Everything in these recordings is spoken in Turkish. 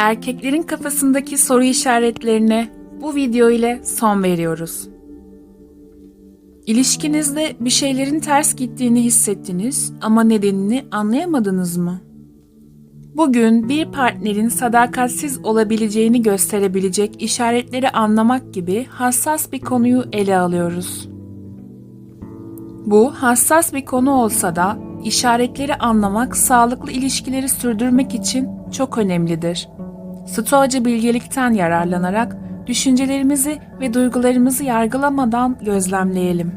Erkeklerin kafasındaki soru işaretlerine bu video ile son veriyoruz. İlişkinizde bir şeylerin ters gittiğini hissettiniz ama nedenini anlayamadınız mı? Bugün bir partnerin sadakatsiz olabileceğini gösterebilecek işaretleri anlamak gibi hassas bir konuyu ele alıyoruz. Bu hassas bir konu olsa da işaretleri anlamak sağlıklı ilişkileri sürdürmek için çok önemlidir. Stoacı bilgelikten yararlanarak düşüncelerimizi ve duygularımızı yargılamadan gözlemleyelim.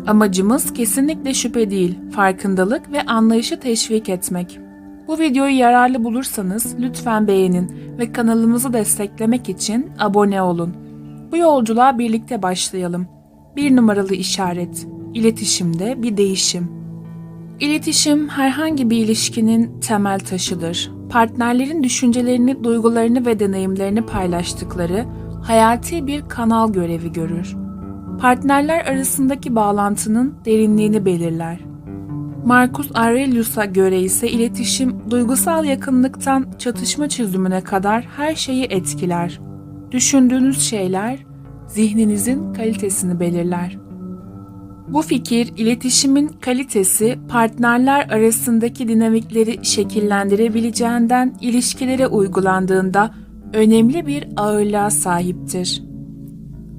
Amacımız kesinlikle şüphe değil, farkındalık ve anlayışı teşvik etmek. Bu videoyu yararlı bulursanız lütfen beğenin ve kanalımızı desteklemek için abone olun. Bu yolculuğa birlikte başlayalım. 1 numaralı işaret, iletişimde bir değişim. İletişim herhangi bir ilişkinin temel taşıdır. Partnerlerin düşüncelerini, duygularını ve deneyimlerini paylaştıkları hayati bir kanal görevi görür. Partnerler arasındaki bağlantının derinliğini belirler. Marcus Aurelius'a göre ise iletişim, duygusal yakınlıktan çatışma çözümüne kadar her şeyi etkiler. Düşündüğünüz şeyler, zihninizin kalitesini belirler. Bu fikir, iletişimin kalitesi, partnerler arasındaki dinamikleri şekillendirebileceğinden ilişkilere uygulandığında önemli bir ağırlığa sahiptir.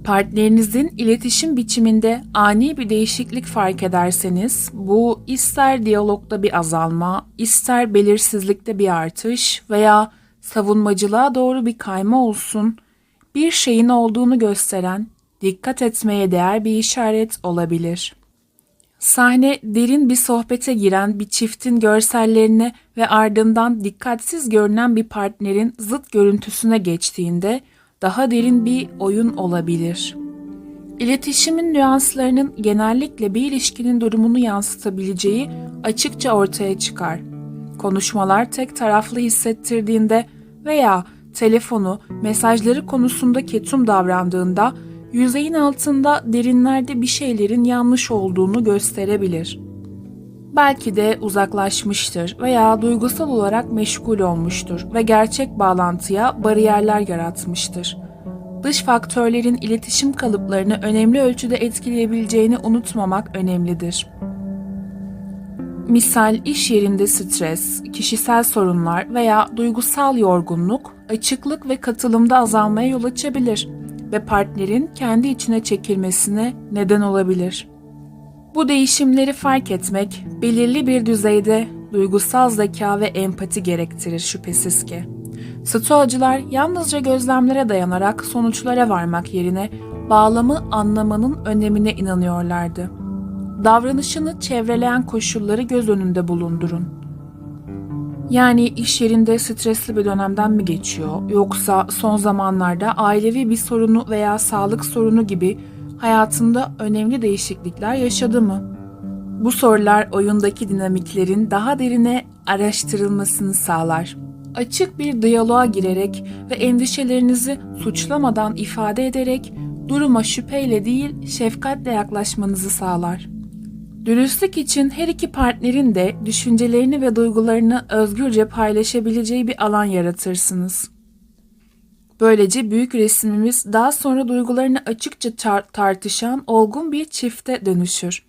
Partnerinizin iletişim biçiminde ani bir değişiklik fark ederseniz, bu ister diyalogda bir azalma, ister belirsizlikte bir artış veya savunmacılığa doğru bir kayma olsun, bir şeyin olduğunu gösteren, dikkat etmeye değer bir işaret olabilir. Sahne derin bir sohbete giren bir çiftin görsellerine ve ardından dikkatsiz görünen bir partnerin zıt görüntüsüne geçtiğinde daha derin bir oyun olabilir. İletişimin nüanslarının genellikle bir ilişkinin durumunu yansıtabileceği açıkça ortaya çıkar. Konuşmalar tek taraflı hissettirdiğinde veya telefonu, mesajları konusunda ketum davrandığında yüzeyin altında derinlerde bir şeylerin yanlış olduğunu gösterebilir. Belki de uzaklaşmıştır veya duygusal olarak meşgul olmuştur ve gerçek bağlantıya bariyerler yaratmıştır. Dış faktörlerin iletişim kalıplarını önemli ölçüde etkileyebileceğini unutmamak önemlidir. Misal iş yerinde stres, kişisel sorunlar veya duygusal yorgunluk, açıklık ve katılımda azalmaya yol açabilir ve partnerin kendi içine çekilmesine neden olabilir. Bu değişimleri fark etmek, belirli bir düzeyde duygusal zeka ve empati gerektirir şüphesiz ki. Stoacılar yalnızca gözlemlere dayanarak sonuçlara varmak yerine bağlamı anlamanın önemine inanıyorlardı. Davranışını çevreleyen koşulları göz önünde bulundurun. Yani iş yerinde stresli bir dönemden mi geçiyor, yoksa son zamanlarda ailevi bir sorunu veya sağlık sorunu gibi hayatında önemli değişiklikler yaşadı mı? Bu sorular oyundaki dinamiklerin daha derine araştırılmasını sağlar. Açık bir diyaloğa girerek ve endişelerinizi suçlamadan ifade ederek duruma şüpheyle değil şefkatle yaklaşmanızı sağlar. Dürüstlük için her iki partnerin de düşüncelerini ve duygularını özgürce paylaşabileceği bir alan yaratırsınız. Böylece büyük resmimiz daha sonra duygularını açıkça tartışan olgun bir çifte dönüşür.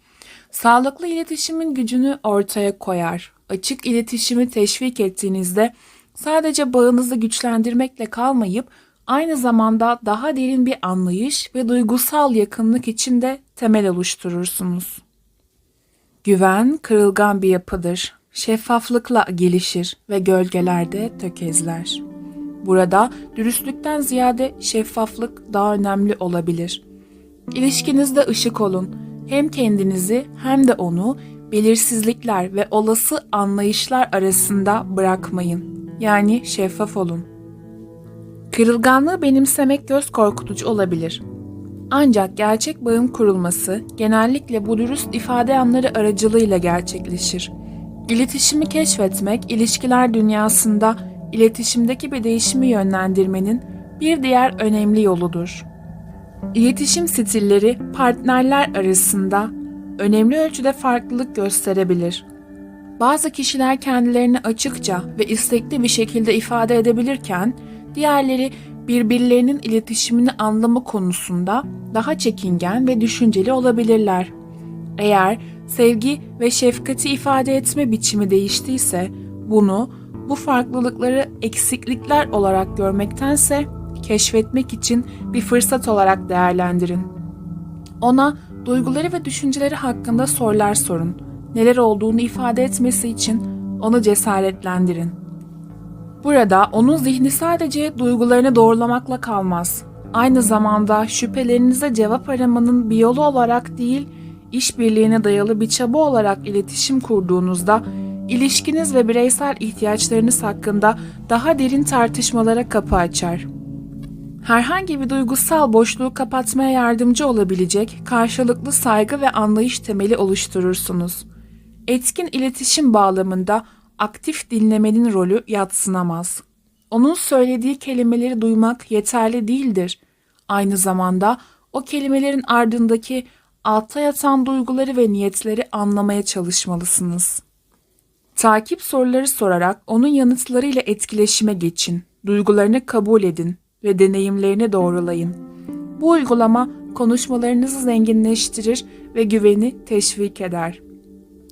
Sağlıklı iletişimin gücünü ortaya koyar. Açık iletişimi teşvik ettiğinizde sadece bağınızı güçlendirmekle kalmayıp aynı zamanda daha derin bir anlayış ve duygusal yakınlık için de temel oluşturursunuz. Güven kırılgan bir yapıdır. Şeffaflıkla gelişir ve gölgelerde tökezler. Burada dürüstlükten ziyade şeffaflık daha önemli olabilir. İlişkinizde ışık olun. Hem kendinizi hem de onu belirsizlikler ve olası anlayışlar arasında bırakmayın. Yani şeffaf olun. Kırılganlığı benimsemek göz korkutucu olabilir. Ancak gerçek bağın kurulması genellikle bu dürüst ifade anları aracılığıyla gerçekleşir. İletişimi keşfetmek, ilişkiler dünyasında iletişimdeki bir değişimi yönlendirmenin bir diğer önemli yoludur. İletişim stilleri partnerler arasında önemli ölçüde farklılık gösterebilir. Bazı kişiler kendilerini açıkça ve istekli bir şekilde ifade edebilirken, diğerleri birbirlerinin iletişimini anlama konusunda daha çekingen ve düşünceli olabilirler. Eğer sevgi ve şefkati ifade etme biçimi değiştiyse, bu farklılıkları eksiklikler olarak görmektense keşfetmek için bir fırsat olarak değerlendirin. Ona duyguları ve düşünceleri hakkında sorular sorun. Neler olduğunu ifade etmesi için onu cesaretlendirin. Burada onun zihni sadece duygularını doğrulamakla kalmaz. Aynı zamanda şüphelerinize cevap aramanın bir yolu olarak değil, işbirliğine dayalı bir çaba olarak iletişim kurduğunuzda, ilişkiniz ve bireysel ihtiyaçlarınız hakkında daha derin tartışmalara kapı açar. Herhangi bir duygusal boşluğu kapatmaya yardımcı olabilecek karşılıklı saygı ve anlayış temeli oluşturursunuz. Etkin iletişim bağlamında aktif dinlemenin rolü yadsınamaz. Onun söylediği kelimeleri duymak yeterli değildir. Aynı zamanda o kelimelerin ardındaki altta yatan duyguları ve niyetleri anlamaya çalışmalısınız. Takip soruları sorarak onun yanıtlarıyla etkileşime geçin, duygularını kabul edin ve deneyimlerini doğrulayın. Bu uygulama konuşmalarınızı zenginleştirir ve güveni teşvik eder.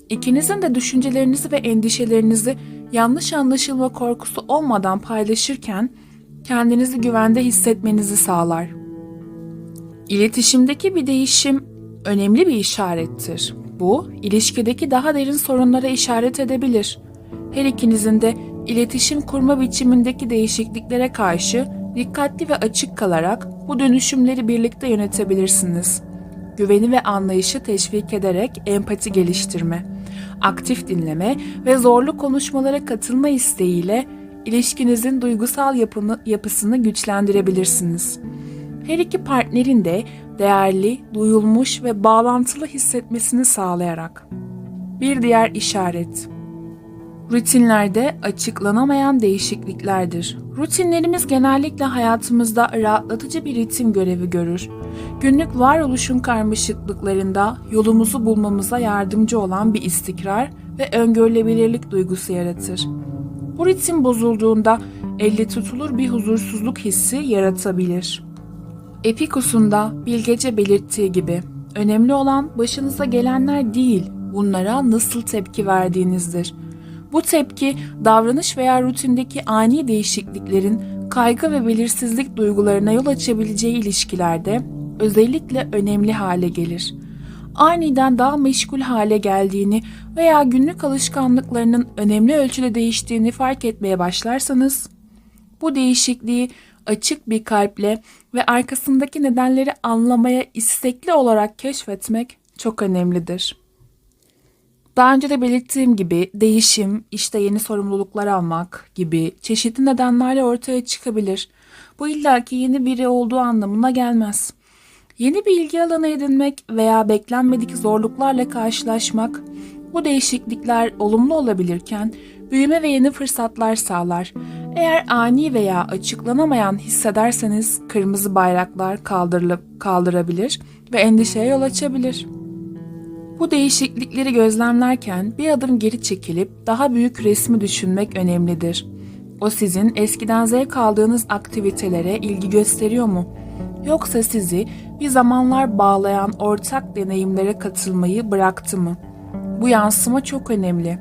İkinizin de düşüncelerinizi ve endişelerinizi yanlış anlaşılma korkusu olmadan paylaşırken kendinizi güvende hissetmenizi sağlar. İletişimdeki bir değişim önemli bir işarettir. Bu, ilişkideki daha derin sorunlara işaret edebilir. Her ikinizin de iletişim kurma biçimindeki değişikliklere karşı dikkatli ve açık kalarak bu dönüşümleri birlikte yönetebilirsiniz. Güveni ve anlayışı teşvik ederek empati geliştirme, aktif dinleme ve zorlu konuşmalara katılma isteğiyle ilişkinizin duygusal yapısını güçlendirebilirsiniz. Her iki partnerin de değerli, duyulmuş ve bağlantılı hissetmesini sağlayarak. Bir diğer işaret. Rutinlerde açıklanamayan değişikliklerdir. Rutinlerimiz genellikle hayatımızda rahatlatıcı bir ritim görevi görür. Günlük varoluşun karmaşıklıklarında yolumuzu bulmamıza yardımcı olan bir istikrar ve öngörülebilirlik duygusu yaratır. Bu ritim bozulduğunda elle tutulur bir huzursuzluk hissi yaratabilir. Epikus'un da bilgece belirttiği gibi, önemli olan başınıza gelenler değil, bunlara nasıl tepki verdiğinizdir. Bu tepki, davranış veya rutindeki ani değişikliklerin kaygı ve belirsizlik duygularına yol açabileceği ilişkilerde özellikle önemli hale gelir. Aniden daha meşgul hale geldiğini veya günlük alışkanlıklarının önemli ölçüde değiştiğini fark etmeye başlarsanız, bu değişikliği açık bir kalple ve arkasındaki nedenleri anlamaya istekli olarak keşfetmek çok önemlidir. Daha önce de belirttiğim gibi değişim, işte yeni sorumluluklar almak gibi çeşitli nedenlerle ortaya çıkabilir. Bu illaki yeni biri olduğu anlamına gelmez. Yeni bir ilgi alanı edinmek veya beklenmedik zorluklarla karşılaşmak, bu değişiklikler olumlu olabilirken büyüme ve yeni fırsatlar sağlar. Eğer ani veya açıklanamayan hissederseniz kırmızı bayraklar kaldırabilir ve endişeye yol açabilir. Bu değişiklikleri gözlemlerken bir adım geri çekilip daha büyük resmi düşünmek önemlidir. O sizin eskiden zevk aldığınız aktivitelere ilgi gösteriyor mu? Yoksa sizi bir zamanlar bağlayan ortak deneyimlere katılmayı bıraktı mı? Bu yansıma çok önemli.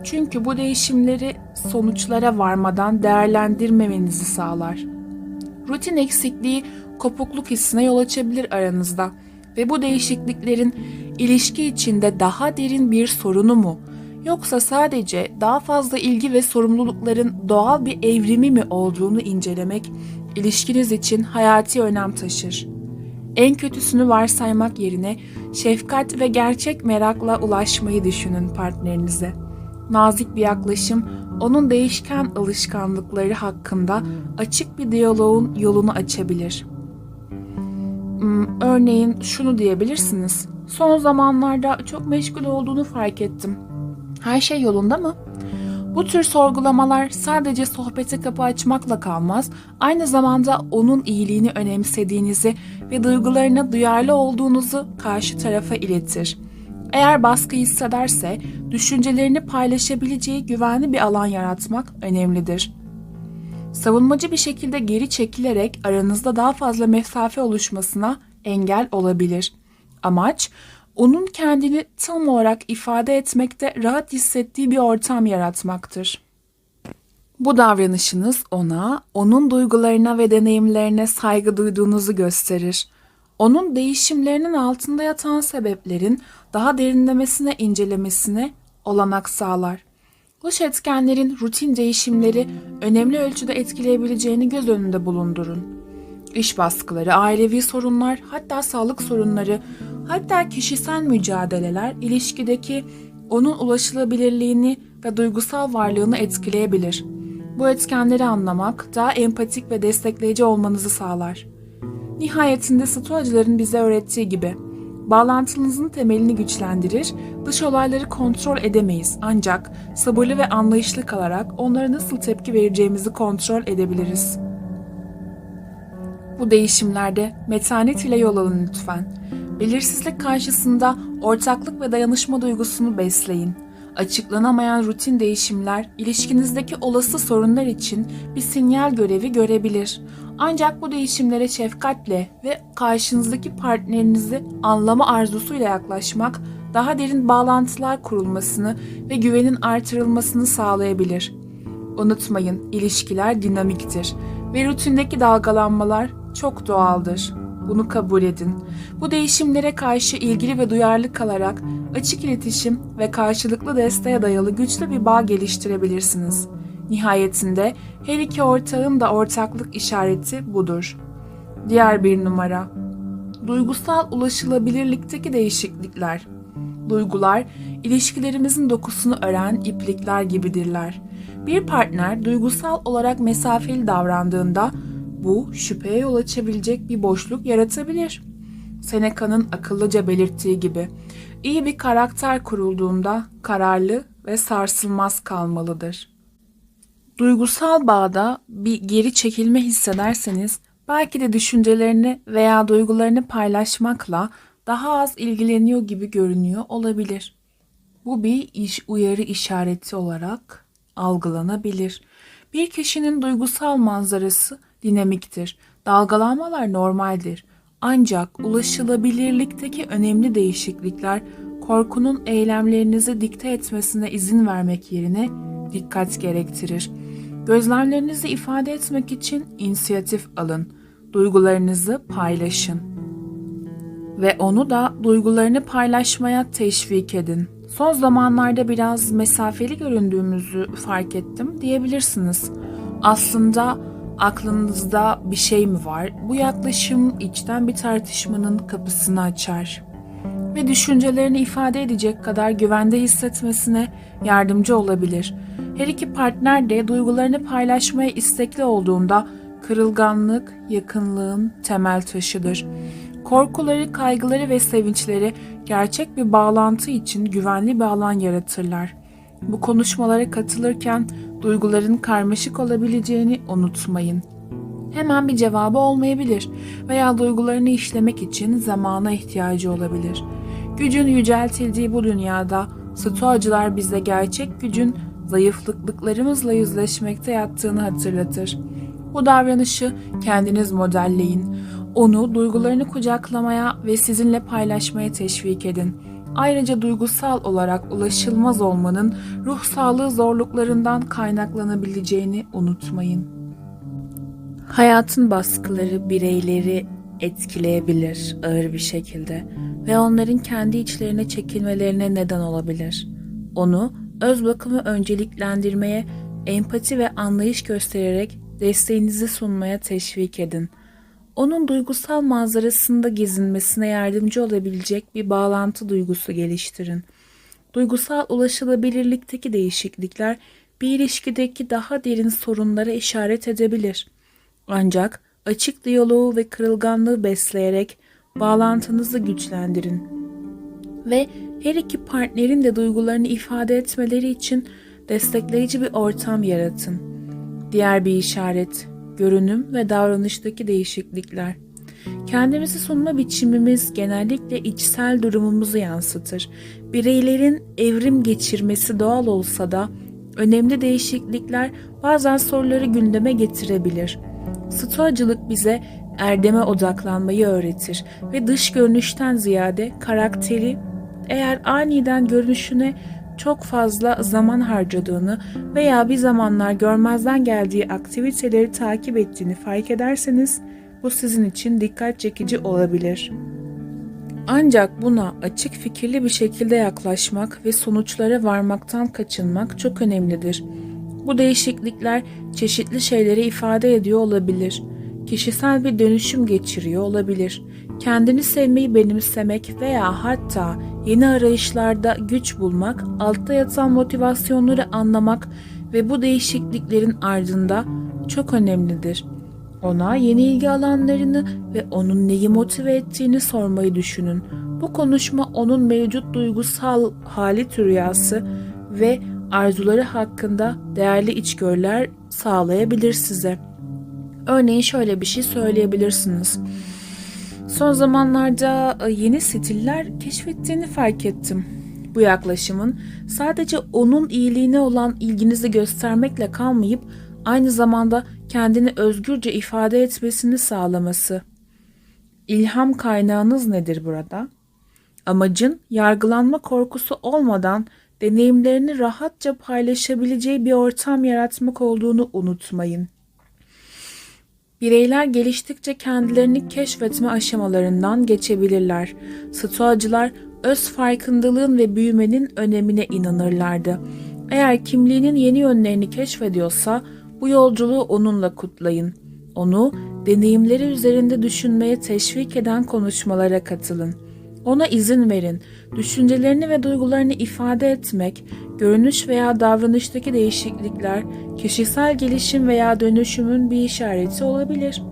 Çünkü bu değişimleri sonuçlara varmadan değerlendirmemenizi sağlar. Rutin eksikliği kopukluk hissine yol açabilir aranızda ve bu değişikliklerin ilişki içinde daha derin bir sorunu mu, yoksa sadece daha fazla ilgi ve sorumlulukların doğal bir evrimi mi olduğunu incelemek ilişkiniz için hayati önem taşır. En kötüsünü varsaymak yerine şefkat ve gerçek merakla ulaşmayı düşünün partnerinize. Nazik bir yaklaşım, onun değişken alışkanlıkları hakkında açık bir diyaloğun yolunu açabilir. Örneğin şunu diyebilirsiniz. Son zamanlarda çok meşgul olduğunu fark ettim. Her şey yolunda mı? Bu tür sorgulamalar sadece sohbete kapı açmakla kalmaz, aynı zamanda onun iyiliğini önemsediğinizi ve duygularına duyarlı olduğunuzu karşı tarafa iletir. Eğer baskı hissederse düşüncelerini paylaşabileceği güvenli bir alan yaratmak önemlidir. Savunmacı bir şekilde geri çekilerek aranızda daha fazla mesafe oluşmasına engel olabilir. Amaç, onun kendini tam olarak ifade etmekte rahat hissettiği bir ortam yaratmaktır. Bu davranışınız ona, onun duygularına ve deneyimlerine saygı duyduğunuzu gösterir. Onun değişimlerinin altında yatan sebeplerin daha derinlemesine incelemesine olanak sağlar. Dış etkenlerin rutin değişimleri önemli ölçüde etkileyebileceğini göz önünde bulundurun. İş baskıları, ailevi sorunlar, hatta sağlık sorunları, hatta kişisel mücadeleler ilişkideki onun ulaşılabilirliğini ve duygusal varlığını etkileyebilir. Bu etkenleri anlamak daha empatik ve destekleyici olmanızı sağlar. Nihayetinde stoacıların bize öğrettiği gibi, bağlantınızın temelini güçlendirir, dış olayları kontrol edemeyiz ancak sabırlı ve anlayışlı kalarak onlara nasıl tepki vereceğimizi kontrol edebiliriz. Bu değişimlerde metanet ile yol alın lütfen. Belirsizlik karşısında ortaklık ve dayanışma duygusunu besleyin. Açıklanamayan rutin değişimler ilişkinizdeki olası sorunlar için bir sinyal görevi görebilir. Ancak bu değişimlere şefkatle ve karşınızdaki partnerinizi anlama arzusuyla yaklaşmak daha derin bağlantılar kurulmasını ve güvenin artırılmasını sağlayabilir. Unutmayın, ilişkiler dinamiktir ve rutindeki dalgalanmalar çok doğaldır. Bunu kabul edin. Bu değişimlere karşı ilgili ve duyarlı kalarak açık iletişim ve karşılıklı desteğe dayalı güçlü bir bağ geliştirebilirsiniz. Nihayetinde her iki ortağın da ortaklık işareti budur. Diğer bir numara. Duygusal ulaşılabilirlikteki değişiklikler. Duygular, ilişkilerimizin dokusunu ören iplikler gibidirler. Bir partner duygusal olarak mesafeli davrandığında bu şüpheye yol açabilecek bir boşluk yaratabilir. Seneca'nın akıllıca belirttiği gibi, iyi bir karakter kurulduğunda kararlı ve sarsılmaz kalmalıdır. Duygusal bağda bir geri çekilme hissederseniz, belki de düşüncelerini veya duygularını paylaşmakla daha az ilgileniyor gibi görünüyor olabilir. Bu bir uyarı işareti olarak algılanabilir. Bir kişinin duygusal manzarası dinamiktir. Dalgalanmalar normaldir. Ancak ulaşılabilirlikteki önemli değişiklikler korkunun eylemlerinizi dikte etmesine izin vermek yerine dikkat gerektirir. Gözlemlerinizi ifade etmek için inisiyatif alın. Duygularınızı paylaşın. Ve onu da duygularını paylaşmaya teşvik edin. Son zamanlarda biraz mesafeli göründüğümüzü fark ettim diyebilirsiniz. Aslında aklınızda bir şey mi var? Bu yaklaşım içten bir tartışmanın kapısını açar ve düşüncelerini ifade edecek kadar güvende hissetmesine yardımcı olabilir. Her iki partner de duygularını paylaşmaya istekli olduğunda kırılganlık yakınlığın temel taşıdır. Korkuları, kaygıları ve sevinçleri gerçek bir bağlantı için güvenli bir alan yaratırlar. Bu konuşmalara katılırken duyguların karmaşık olabileceğini unutmayın. Hemen bir cevabı olmayabilir veya duygularını işlemek için zamana ihtiyacı olabilir. Gücün yüceltildiği bu dünyada stoacılar bize gerçek gücün zayıflıklarımızla yüzleşmekte yattığını hatırlatır. Bu davranışı kendiniz modelleyin. Onu duygularını kucaklamaya ve sizinle paylaşmaya teşvik edin. Ayrıca duygusal olarak ulaşılmaz olmanın ruh sağlığı zorluklarından kaynaklanabileceğini unutmayın. Hayatın baskıları bireyleri etkileyebilir ağır bir şekilde ve onların kendi içlerine çekilmelerine neden olabilir. Onu öz bakımı önceliklendirmeye, empati ve anlayış göstererek desteğinizi sunmaya teşvik edin. Onun duygusal manzarasında gezinmesine yardımcı olabilecek bir bağlantı duygusu geliştirin. Duygusal ulaşılabilirlikteki değişiklikler bir ilişkideki daha derin sorunlara işaret edebilir. Ancak açık diyaloğu ve kırılganlığı besleyerek bağlantınızı güçlendirin. Ve her iki partnerin de duygularını ifade etmeleri için destekleyici bir ortam yaratın. Diğer bir işaret, görünüm ve davranıştaki değişiklikler. Kendimizi sunma biçimimiz genellikle içsel durumumuzu yansıtır. Bireylerin evrim geçirmesi doğal olsa da önemli değişiklikler bazen soruları gündeme getirebilir. Stoacılık bize erdeme odaklanmayı öğretir ve dış görünüşten ziyade karakteri, eğer aniden görünüşüne çok fazla zaman harcadığını veya bir zamanlar görmezden geldiği aktiviteleri takip ettiğini fark ederseniz bu sizin için dikkat çekici olabilir. Ancak buna açık fikirli bir şekilde yaklaşmak ve sonuçlara varmaktan kaçınmak çok önemlidir. Bu değişiklikler çeşitli şeyleri ifade ediyor olabilir. Kişisel bir dönüşüm geçiriyor olabilir. Kendini sevmeyi benimsemek veya hatta yeni arayışlarda güç bulmak, altta yatan motivasyonları anlamak ve bu değişikliklerin ardında çok önemlidir. Ona yeni ilgi alanlarını ve onun neyi motive ettiğini sormayı düşünün. Bu konuşma onun mevcut duygusal hali, rüyası ve arzuları hakkında değerli içgörüler sağlayabilir size. Örneğin şöyle bir şey söyleyebilirsiniz. Son zamanlarda yeni stiller keşfettiğini fark ettim. Bu yaklaşımın sadece onun iyiliğine olan ilginizi göstermekle kalmayıp aynı zamanda kendini özgürce ifade etmesini sağlaması. İlham kaynağınız nedir burada? Amacın yargılanma korkusu olmadan deneyimlerini rahatça paylaşabileceği bir ortam yaratmak olduğunu unutmayın. Bireyler geliştikçe kendilerini keşfetme aşamalarından geçebilirler. Stoacılar öz farkındalığın ve büyümenin önemine inanırlardı. Eğer kimliğinin yeni yönlerini keşfediyorsa bu yolculuğu onunla kutlayın. Onu deneyimleri üzerinde düşünmeye teşvik eden konuşmalara katılın. Ona izin verin. Düşüncelerini ve duygularını ifade etmek, görünüş veya davranıştaki değişiklikler, kişisel gelişim veya dönüşümün bir işareti olabilir.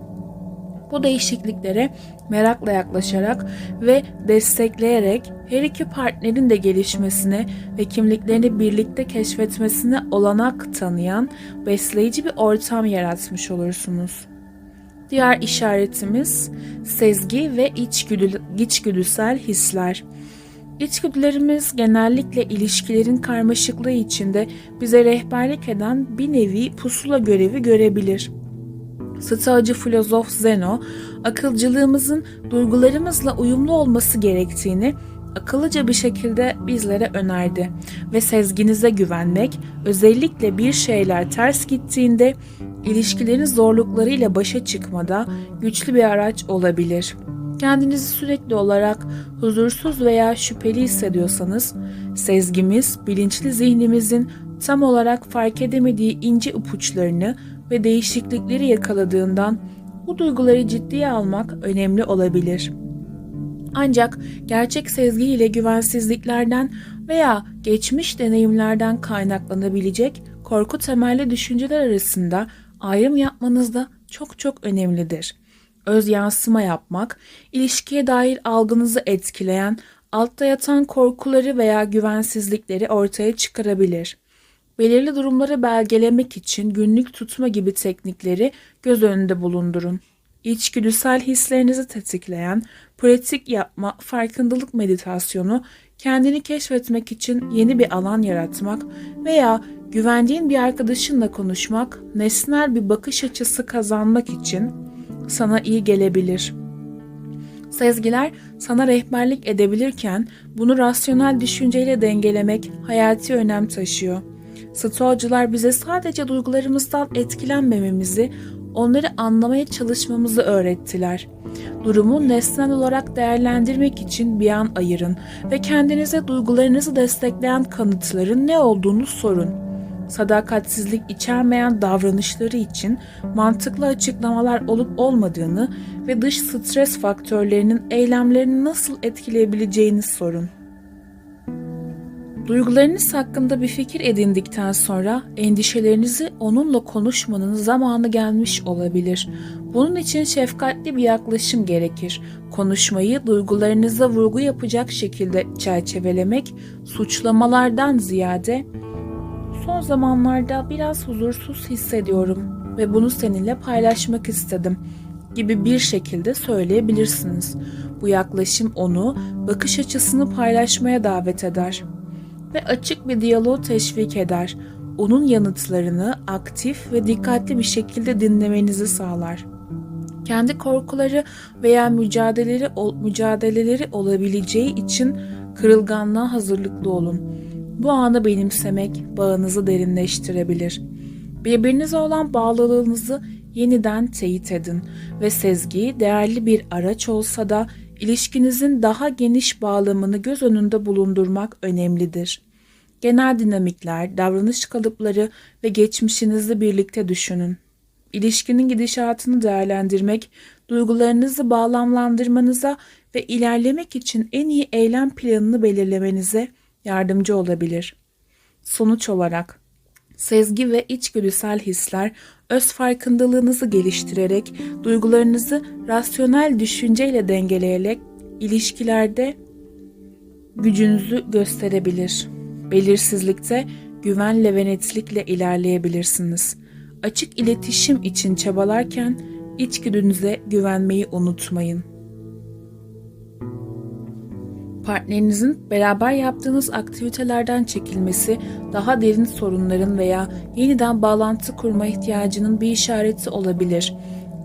Bu değişikliklere merakla yaklaşarak ve destekleyerek her iki partnerin de gelişmesine ve kimliklerini birlikte keşfetmesine olanak tanıyan besleyici bir ortam yaratmış olursunuz. Diğer işaretimiz sezgi ve içgüdüsel hisler. İçgüdülerimiz genellikle ilişkilerin karmaşıklığı içinde bize rehberlik eden bir nevi pusula görevi görebilir. Stoacı filozof Zeno, akılcılığımızın duygularımızla uyumlu olması gerektiğini akıllıca bir şekilde bizlere önerdi ve sezginize güvenmek, özellikle bir şeyler ters gittiğinde ilişkilerin zorluklarıyla başa çıkmada güçlü bir araç olabilir. Kendinizi sürekli olarak huzursuz veya şüpheli hissediyorsanız, sezgimiz, bilinçli zihnimizin tam olarak fark edemediği ince ipuçlarını ve değişiklikleri yakaladığından bu duyguları ciddiye almak önemli olabilir. Ancak gerçek sezgi ile güvensizliklerden veya geçmiş deneyimlerden kaynaklanabilecek korku temelli düşünceler arasında ayrım yapmanız da çok önemlidir. Öz yansıma yapmak, ilişkiye dair algınızı etkileyen, altta yatan korkuları veya güvensizlikleri ortaya çıkarabilir. Belirli durumları belgelemek için günlük tutma gibi teknikleri göz önünde bulundurun. İçgüdüsel hislerinizi tetikleyen pratik yapma, farkındalık meditasyonu, kendini keşfetmek için yeni bir alan yaratmak veya güvendiğin bir arkadaşınla konuşmak, nesnel bir bakış açısı kazanmak için sana iyi gelebilir. Sezgiler sana rehberlik edebilirken bunu rasyonel düşünceyle dengelemek hayati önem taşıyor. Stoacılar bize sadece duygularımızdan etkilenmememizi, onları anlamaya çalışmamızı öğrettiler. Durumu nesnel olarak değerlendirmek için bir an ayırın ve kendinize duygularınızı destekleyen kanıtların ne olduğunu sorun. Sadakatsizlik içermeyen davranışları için mantıklı açıklamalar olup olmadığını ve dış stres faktörlerinin eylemlerini nasıl etkileyebileceğini sorun. Duygularınız hakkında bir fikir edindikten sonra endişelerinizi onunla konuşmanın zamanı gelmiş olabilir. Bunun için şefkatli bir yaklaşım gerekir. Konuşmayı duygularınıza vurgu yapacak şekilde çerçevelemek, suçlamalardan ziyade "Son zamanlarda biraz huzursuz hissediyorum ve bunu seninle paylaşmak istedim. gibi bir şekilde söyleyebilirsiniz. Bu yaklaşım onu bakış açısını paylaşmaya davet eder ve açık bir diyaloğu teşvik eder. Onun yanıtlarını aktif ve dikkatli bir şekilde dinlemenizi sağlar. Kendi korkuları veya mücadeleleri olabileceği için kırılganlığa hazırlıklı olun. Bu anı benimsemek bağınızı derinleştirebilir. Birbirinize olan bağlılığınızı yeniden teyit edin ve sezgi değerli bir araç olsa da ilişkinizin daha geniş bağlamını göz önünde bulundurmak önemlidir. Genel dinamikler, davranış kalıpları ve geçmişinizi birlikte düşünün. İlişkinin gidişatını değerlendirmek, duygularınızı bağlamlandırmanıza ve ilerlemek için en iyi eylem planını belirlemenize yardımcı olabilir. Sonuç olarak, sezgi ve içgüdüsel hisler öz farkındalığınızı geliştirerek, duygularınızı rasyonel düşünceyle dengeleyerek ilişkilerde gücünüzü gösterebilir. Belirsizlikte güvenle ve netlikle ilerleyebilirsiniz. Açık iletişim için çabalarken içgüdünüze güvenmeyi unutmayın. Partnerinizin beraber yaptığınız aktivitelerden çekilmesi, daha derin sorunların veya yeniden bağlantı kurma ihtiyacının bir işareti olabilir.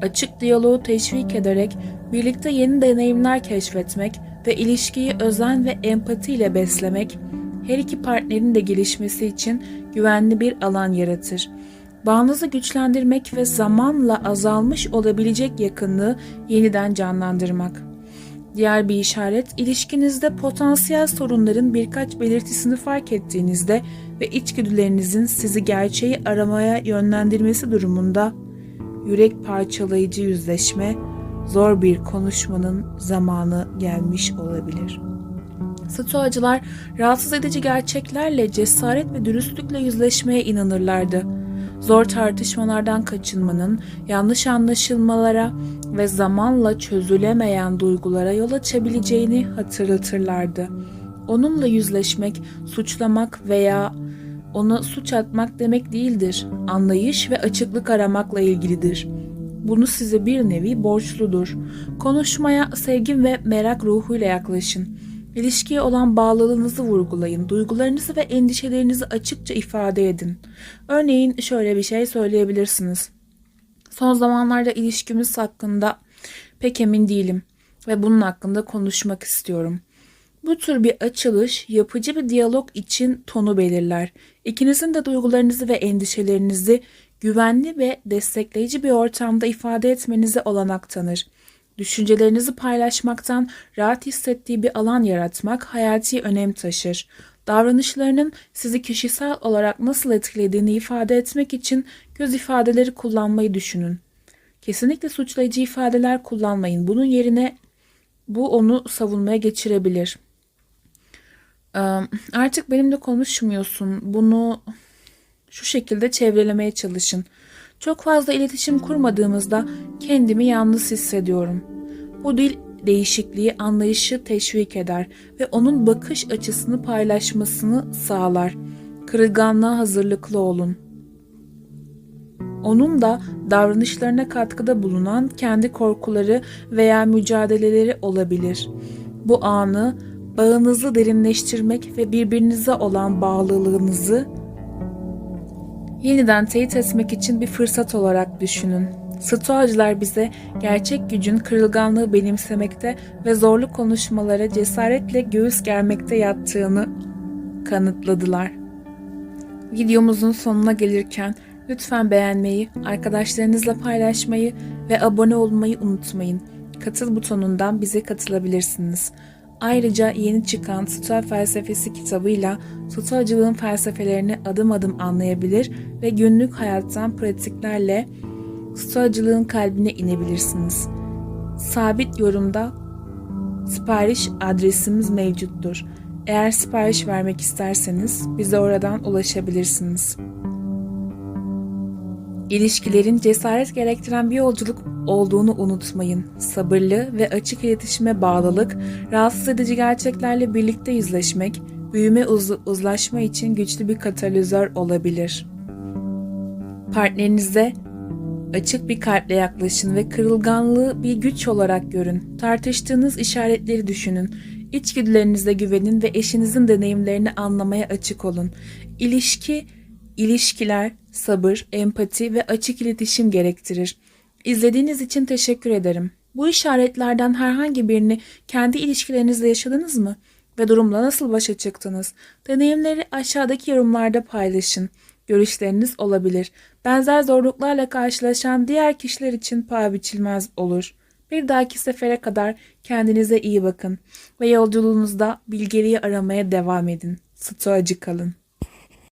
Açık diyaloğu teşvik ederek birlikte yeni deneyimler keşfetmek ve ilişkiyi özen ve empati ile beslemek, her iki partnerin de gelişmesi için güvenli bir alan yaratır. Bağınızı güçlendirmek ve zamanla azalmış olabilecek yakınlığı yeniden canlandırmak. Diğer bir işaret, ilişkinizde potansiyel sorunların birkaç belirtisini fark ettiğinizde ve içgüdülerinizin sizi gerçeği aramaya yönlendirmesi durumunda yürek parçalayıcı yüzleşme, zor bir konuşmanın zamanı gelmiş olabilir. Stoacılar rahatsız edici gerçeklerle cesaret ve dürüstlükle yüzleşmeye inanırlardı. Zor tartışmalardan kaçınmanın yanlış anlaşılmalara ve zamanla çözülemeyen duygulara yol açabileceğini hatırlatırlardı. Onunla yüzleşmek, suçlamak veya ona suç atmak demek değildir. Anlayış ve açıklık aramakla ilgilidir. Bunu size bir nevi borçludur. Konuşmaya sevgi ve merak ruhuyla yaklaşın. İlişkiye olan bağlılığınızı vurgulayın. Duygularınızı ve endişelerinizi açıkça ifade edin. Örneğin şöyle bir şey söyleyebilirsiniz. Son zamanlarda ilişkimiz hakkında pek emin değilim ve bunun hakkında konuşmak istiyorum. Bu tür bir açılış yapıcı bir diyalog için tonu belirler. İkinizin de duygularınızı ve endişelerinizi güvenli ve destekleyici bir ortamda ifade etmenize olanak tanır. Düşüncelerinizi paylaşmaktan rahat hissettiği bir alan yaratmak hayati önem taşır. Davranışlarının sizi kişisel olarak nasıl etkilediğini ifade etmek için göz ifadeleri kullanmayı düşünün. Kesinlikle suçlayıcı ifadeler kullanmayın. Bunun yerine bu onu savunmaya geçirebilir. Artık benimle konuşmuyorsun. Bunu şu şekilde çevrelemeye çalışın. Çok fazla iletişim kurmadığımızda kendimi yalnız hissediyorum. Bu dil değişikliği anlayışı teşvik eder ve onun bakış açısını paylaşmasını sağlar. Kırılganlığa hazırlıklı olun. Onun da davranışlarına katkıda bulunan kendi korkuları veya mücadeleleri olabilir. Bu anı bağınızı derinleştirmek ve birbirinize olan bağlılığınızı yeniden teyit etmek için bir fırsat olarak düşünün. Stoacılar bize gerçek gücün kırılganlığı benimsemekte ve zorlu konuşmalara cesaretle göğüs germekte yattığını kanıtladılar. Videomuzun sonuna gelirken lütfen beğenmeyi, arkadaşlarınızla paylaşmayı ve abone olmayı unutmayın. Katıl butonundan bize katılabilirsiniz. Ayrıca yeni çıkan Stoa Felsefesi kitabıyla Stoacılığın felsefelerini adım adım anlayabilir ve günlük hayattan pratiklerle Stoacılığın kalbine inebilirsiniz. Sabit yorumda sipariş adresimiz mevcuttur. Eğer sipariş vermek isterseniz bize oradan ulaşabilirsiniz. İlişkilerin cesaret gerektiren bir yolculuk olduğunu unutmayın. Sabırlı ve açık iletişime bağlılık, rahatsız edici gerçeklerle birlikte yüzleşmek, büyüme uzlaşma için güçlü bir katalizör olabilir. Partnerinize Açık bir kalple yaklaşın ve kırılganlığı bir güç olarak görün. Tartıştığınız işaretleri düşünün. İçgüdülerinize güvenin ve eşinizin deneyimlerini anlamaya açık olun. İlişkiler, sabır, empati ve açık iletişim gerektirir. İzlediğiniz için teşekkür ederim. Bu işaretlerden herhangi birini kendi ilişkilerinizde yaşadınız mı? Ve durumla nasıl başa çıktınız? Deneyimleri aşağıdaki yorumlarda paylaşın. Görüşleriniz olabilir. Benzer zorluklarla karşılaşan diğer kişiler için paha biçilmez olur. Bir dahaki sefere kadar kendinize iyi bakın ve yolculuğunuzda bilgeliği aramaya devam edin. Stoacı kalın.